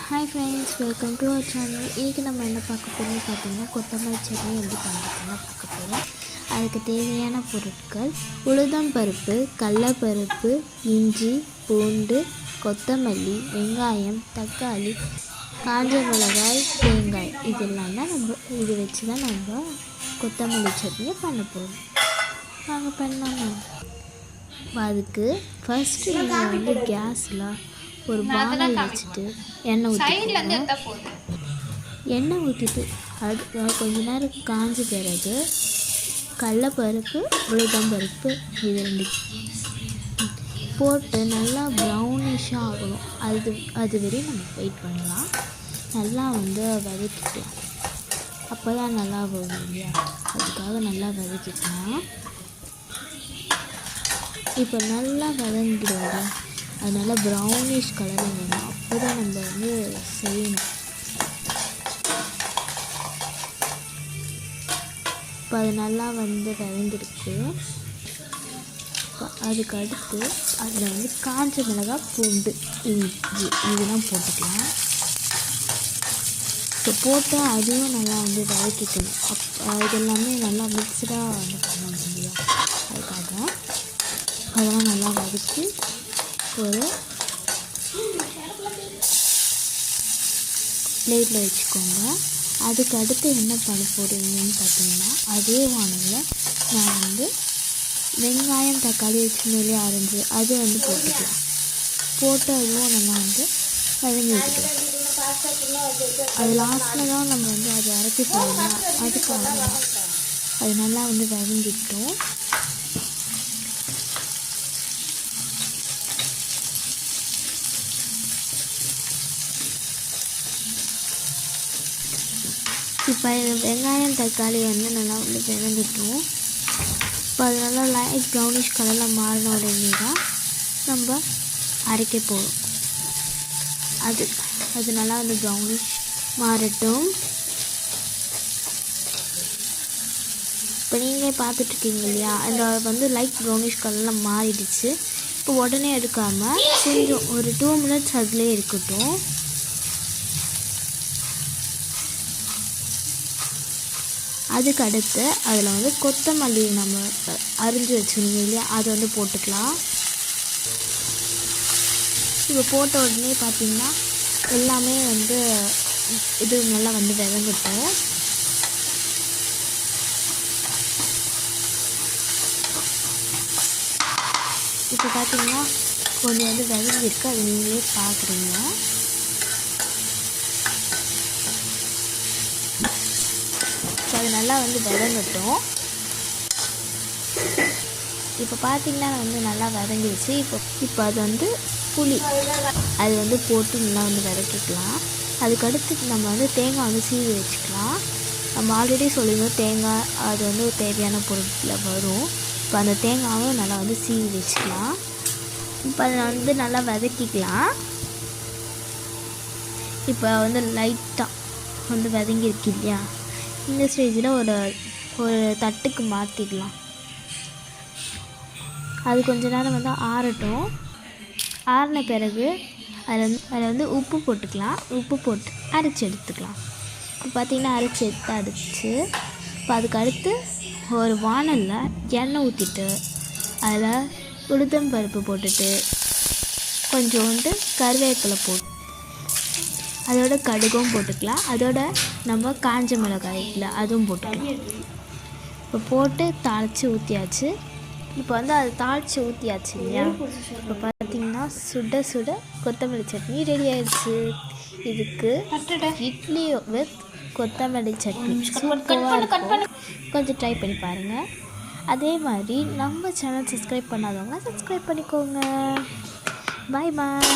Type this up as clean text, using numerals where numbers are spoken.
Hi friends, welcome to our channel. இன்றைக்கி நம்ம என்ன பார்க்க போகிறோம்னு பார்த்தீங்கன்னா, கொத்தமல்லி சட்னி எப்படி பண்ணுறதுன்னு பார்க்க போகிறோம். அதுக்கு தேவையான பொருட்கள்: உளுந்தம் பருப்பு, கடலைப்பருப்பு, இஞ்சி, பூண்டு, கொத்தமல்லி, வெங்காயம், தக்காளி, காஞ்ச மிளகாய், தேங்காய். இதெல்லாம் தான் இது வச்சு தான் நம்ம கொத்தமல்லி சட்னியை பண்ண போகிறோம். நாங்கள் பண்ணலாமா? அதுக்கு ஃபஸ்ட்டு நீங்கள் கேஸில் ஒரு பானல் வச்சுட்டு எண்ணெய் ஊற்றிட்டு அது கொஞ்ச நேரம் காஞ்ச பிறகு கடலைப்பருப்பு, உளுந்தம் பருப்பு இது ரெண்டு போட்டு நல்லா ப்ரௌனிஷாக ஆகணும். அது வரையும் நம்ம வெயிட் பண்ணலாம். நல்லா வதக்கிக்கலாம். அப்போ தான் நல்லா வரும் இல்லையா? அதுக்காக நல்லா வதக்கிக்கலாம். இப்போ நல்லா வதங்கிடுவோம். அது நல்லா ப்ரௌனிஷ் கலரில் வேணும். அப்போ தான் நம்ம செய்யணும். இப்போ அது நல்லா வதங்கிருக்கு. அதுக்கு அடுத்து அதில் காஞ்ச மிளகாய், பூண்டு, இஞ்சி இதெல்லாம் போட்டுக்கலாம். இப்போ போட்டு அதுவும் நல்லா வதக்கிக்கணும். இதெல்லாமே நல்லா மிக்சடாக பண்ண முடியும். அதுக்காக அதெல்லாம் நல்லா வதக்கி ஒரு பிளேட்டில் வச்சுக்கோங்க. அதுக்கு அடுத்து என்ன பண்ண போகிறீங்கன்னு பார்த்தீங்கன்னா, அதே வானலில் நான் வெங்காயம், தக்காளி வச்சுருந்தே அரைஞ்சி அது போட்டுக்கலாம். போட்டு அதுவும் நல்லா வதங்கி விட்டுக்கலாம். அது லாஸ்ட்டில் தான் நம்ம அதை அரைச்சி போடணும். அதுக்காக அது நல்லா வதங்கிட்டோம். இப்போ வெங்காயம், தக்காளி நல்லா வதங்கிட்டோம். இப்போ அது நல்லா லைட் ப்ரௌனிஷ் கலரில் மாறின உடனே தான் நம்ம அரைக்க போகிறோம். அது நல்லா ப்ரௌனிஷ் மாறட்டும். இப்போ நீங்களே பார்த்துட்ருக்கீங்க இல்லையா? அந்த லைட் ப்ரௌனிஷ் கலரில் மாறிடுச்சு. இப்போ உடனே எடுக்காமல் கொஞ்சம் ஒரு 2 மினிட்ஸ் அதிலே இருக்கட்டும். அதுக்கு அடுத்து அதில் கொத்தமல்லி நம்ம அரிஞ்சு வச்சுருந்தோம் இல்லையா? அதை போட்டுக்கலாம். இப்போ போட்ட உடனே பார்த்திங்கன்னா எல்லாமே இது நல்லா வதங்கட்டும். இப்போ பார்த்திங்கன்னா கொஞ்சம் வதங்கிருக்கு. அது நீங்களே பார்க்குறீங்க. அது நல்லா வதங்கட்டும். இப்போ பார்த்திங்கன்னா நல்லா வதங்கிடுச்சு. இப்போ அது புளி அது போட்டு நல்லா வதக்கிக்கலாம். அதுக்கடுத்து நம்ம தேங்காய் சீவி வச்சுக்கலாம். நம்ம ஆல்ரெடி சொல்லியிருந்தோம் தேங்காய் அது தேவையான பொருட்களில் வரும். இப்போ அந்த தேங்காயும் நல்லா சீவி வச்சுக்கலாம். இப்போ அதை நல்லா வதக்கிக்கலாம். இப்போ லைட்டாக வதங்கிருக்கு இல்லையா? இந்த ஸ்டேஜில் ஒரு தட்டுக்கு மாற்றிக்கலாம். அது கொஞ்ச நேரம் ஆறட்டும். ஆறின பிறகு அதில் உப்பு போட்டுக்கலாம். உப்பு போட்டு அரைச்சி எடுத்துக்கலாம். இப்போ பார்த்திங்கன்னா அரைச்சி இப்போ அதுக்கு அடுத்து ஒரு வானலில் எண்ணெய் ஊற்றிட்டு அதில் உளுந்தம் பருப்பு போட்டுட்டு கொஞ்சோண்டு கருவேப்பிலை போட்டு அதோட கடுகும் போட்டுக்கலாம். அதோட நம்ம காஞ்ச மிளகாய் இல்லை அதுவும் போட்டுக்கலாம். இப்போ போட்டு தாளித்து ஊற்றியாச்சு. இப்போ அது தாளித்து ஊற்றியாச்சு இல்லையா? இப்போ பார்த்திங்கன்னா சுட சுட கொத்தமல்லி சட்னி ரெடி ஆயிடுச்சு. இதுக்கு இட்லி வித் கொத்தமல்லி சட்னி சூப்பராக இருக்கும். கொஞ்சம் ட்ரை பண்ணி பாருங்கள். அதே மாதிரி நம்ம சேனல் சப்ஸ்கிரைப் பண்ணாதவங்க சப்ஸ்கிரைப் பண்ணிக்கோங்க. பாய் பாய்.